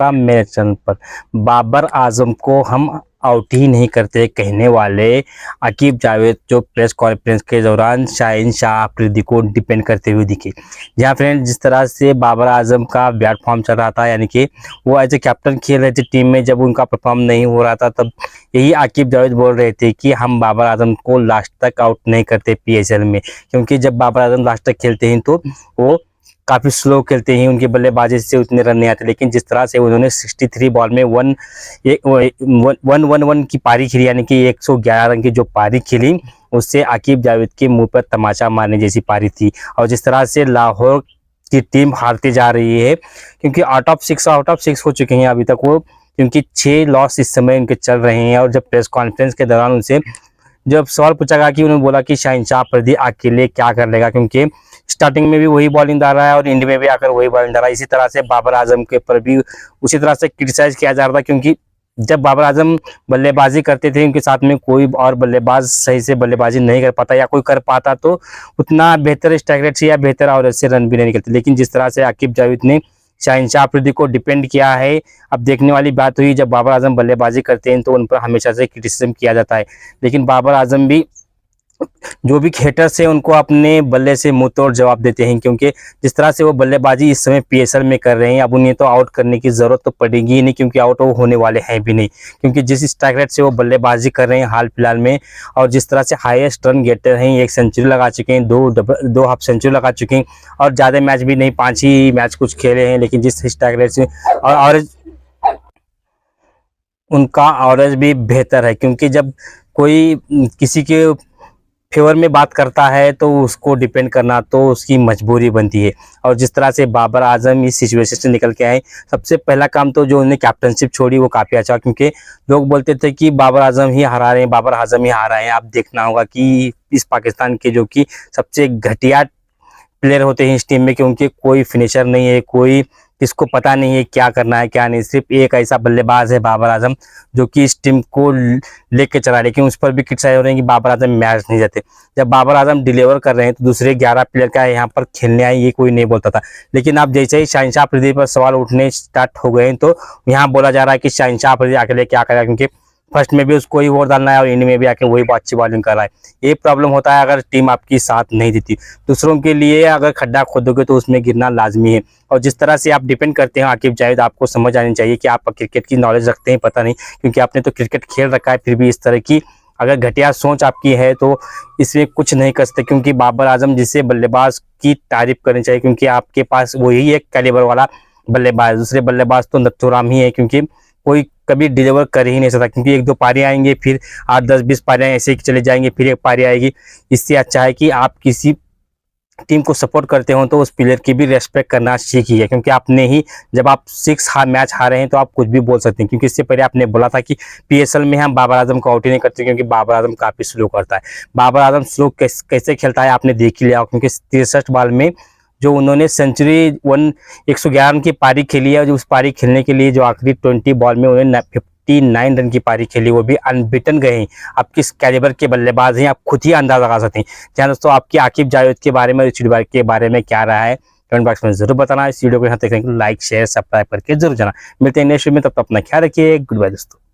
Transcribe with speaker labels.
Speaker 1: मेरे चैनल पर बाबर आजम को हम आउट ही नहीं करते कहने वाले आकिब जावेद जो प्रेस कॉन्फ्रेंस के दौरान शाहीन शाह अफरीदी को डिपेंड करते हुए दिखे। जहां फ्रेंड जिस तरह से बाबर आजम का बैड फॉर्म चल रहा था, यानी कि वो एज ए कैप्टन खेल रहे थे टीम में, जब उनका परफॉर्म नहीं हो रहा था तब यही आकिब जावेद बोल रहे थे कि हम बाबर आजम को लास्ट तक आउट नहीं करते पीएसएल में, क्योंकि जब बाबर आजम लास्ट तक खेलते हैं तो वो काफ़ी स्लो खेलते हैं, उनकी बल्लेबाजी से उतने रन नहीं आते। लेकिन जिस तरह से उन्होंने 63 बॉल में 111 की पारी खेली, यानी कि 111 रन की जो पारी खेली, उससे आकिब जावेद के मुंह पर तमाचा मारने जैसी पारी थी। और जिस तरह से लाहौर की टीम हारती जा रही है, क्योंकि आउट ऑफ सिक्स हो चुके हैं अभी तक वो, क्योंकि 6 लॉस इस समय उनके चल रहे हैं। और जब प्रेस कॉन्फ्रेंस के दौरान उनसे जब सवाल पूछा गया कि उन्होंने बोला कि शाहीन शाह अफरीदी अकेले क्या कर लेगा, क्योंकि स्टार्टिंग में भी वही बॉलिंग डाल रहा है और एंड में भी आकर वही बॉलिंग डाल रहा है। इसी तरह से बाबर आजम के ऊपर भी उसी तरह से क्रिटिसाइज किया जा रहा था, क्योंकि जब बाबर आजम बल्लेबाजी करते थे उनके साथ में कोई और बल्लेबाज सही से बल्लेबाजी नहीं कर पाता, या कोई कर पाता तो उतना बेहतर स्ट्राइक रेट से या बेहतर और से रन भी नहीं निकलते। लेकिन जिस तरह से आकिब जावेद ने शाहीन शाह अफरीदी को डिपेंड किया है, अब देखने वाली बात हुई, जब बाबर आजम बल्लेबाजी करते हैं तो उन पर हमेशा से क्रिटिसिज्म किया जाता है। लेकिन बाबर आजम भी जो भी हेटर्स है उनको अपने बल्ले से मुंह तोड़ जवाब देते हैं, क्योंकि जिस तरह से वो बल्लेबाजी इस समय पीएसएल में कर रहे हैं, अब उन्हें तो आउट करने की जरूरत तो पड़ेगी ही नहीं, क्योंकि आउट वो होने वाले हैं भी नहीं, क्योंकि जिस स्ट्राइक रेट से वो बल्लेबाजी कर रहे हैं हाल फिलहाल में, और जिस तरह से हाईएस्ट रन गेटर हैं, 1 सेंचुरी लगा चुके हैं, दो हाफ सेंचुरी लगा चुके हैं, और ज़्यादा मैच भी नहीं, 5 ही मैच कुछ खेले हैं। लेकिन जिस स्ट्राइक रेट से और उनका एवरेज भी बेहतर है, क्योंकि जब कोई किसी के फेवर में बात करता है तो उसको डिपेंड करना तो उसकी मजबूरी बनती है। और जिस तरह से बाबर आजम इस सिचुएशन से निकल के आए, सबसे पहला काम तो जो उन्हें कैप्टनशिप छोड़ी वो काफ़ी अच्छा, क्योंकि लोग बोलते थे कि बाबर आजम ही हारा रहे हैं, बाबर आजम ही हारा है। अब देखना होगा कि इस पाकिस्तान के जो कि सबसे घटिया प्लेयर होते हैं इस टीम में, क्योंकि कोई फिनिशर नहीं है, कोई किसको पता नहीं है क्या करना है क्या नहीं। सिर्फ एक ऐसा बल्लेबाज है बाबर आजम जो कि इस टीम को लेके चला, लेकिन उस पर भी क्रिटिसाइज हो रहे हैं कि बाबर आजम मैच नहीं जाते। जब बाबर आजम डिलीवर कर रहे हैं तो दूसरे 11 प्लेयर का यहाँ पर खेलने आए ये कोई नहीं बोलता था। लेकिन अब जैसे ही शाहीन शाह अफरीदी पर सवाल उठने स्टार्ट हो गए तो यहाँ बोला जा रहा है कि शाहीन शाह अफरीदी अकेले क्या करेगा, क्योंकि फर्स्ट में भी उसको ही वोट डालना है और एंड में भी आके वही अच्छी बॉलिंग कर रहा है। ये प्रॉब्लम होता है अगर टीम आपकी साथ नहीं देती। दूसरों के लिए अगर खड्डा खोदोगे तो उसमें गिरना लाजमी है। और जिस तरह से आप डिपेंड करते हैं आकिब जावेद, आपको समझ आनी चाहिए कि आप क्रिकेट की नॉलेज रखते हैं, पता नहीं, क्योंकि आपने तो क्रिकेट खेल रखा है, फिर भी इस तरह की अगर घटिया सोच आपकी है तो इसमें कुछ नहीं कर सकते। क्योंकि बाबर आजम जिसे बल्लेबाज की तारीफ करनी चाहिए, क्योंकि आपके पास वही एक कैलिबर वाला बल्लेबाज, दूसरे बल्लेबाज तो नथुराम ही है, क्योंकि कोई कभी डिलीवर कर ही नहीं सकता, क्योंकि 1-2 पारी आएंगे, फिर 8, 10, 20 पारियाँ ऐसे ही चले जाएंगे, फिर एक पारी आएगी। इससे अच्छा है कि आप किसी टीम को सपोर्ट करते हो तो उस प्लेयर की भी रेस्पेक्ट करना सीखिए, क्योंकि आपने ही जब आप 6 मैच हारे हैं तो आप कुछ भी बोल सकते हैं, क्योंकि इससे पहले आपने बोला था कि पीएसएल में हम बाबर आजम को आउट ही नहीं करते, क्योंकि बाबर आजम काफ़ी स्लो करता है। बाबर आजम स्लो कैसे खेलता है आपने देख ही लिया, क्योंकि 63 बॉल में जो उन्होंने सेंचुरी 111 रन की पारी खेली है, जो उस पारी खेलने के लिए जो आखिरी 20 बॉल में उन्होंने 59 रन की पारी खेली, वो भी अनबिटन गए हैं। आप किस कैलिबर के बल्लेबाज हैं आप खुद ही अंदाजा लगा सकते हैं। क्या दोस्तों आपकी आकिब जावेद के बारे में, फीडबैक के बारे में क्या रहा है, कमेंट बॉक्स में जरूर बताना। इस वीडियो को यहाँ तक लाइक शेयर सब्सक्राइब करके जरूर जाना। मिलते हैं नेक्स्ट वीडियो में, तब तक अपना ख्याल रखिए। गुड बाय दोस्तों।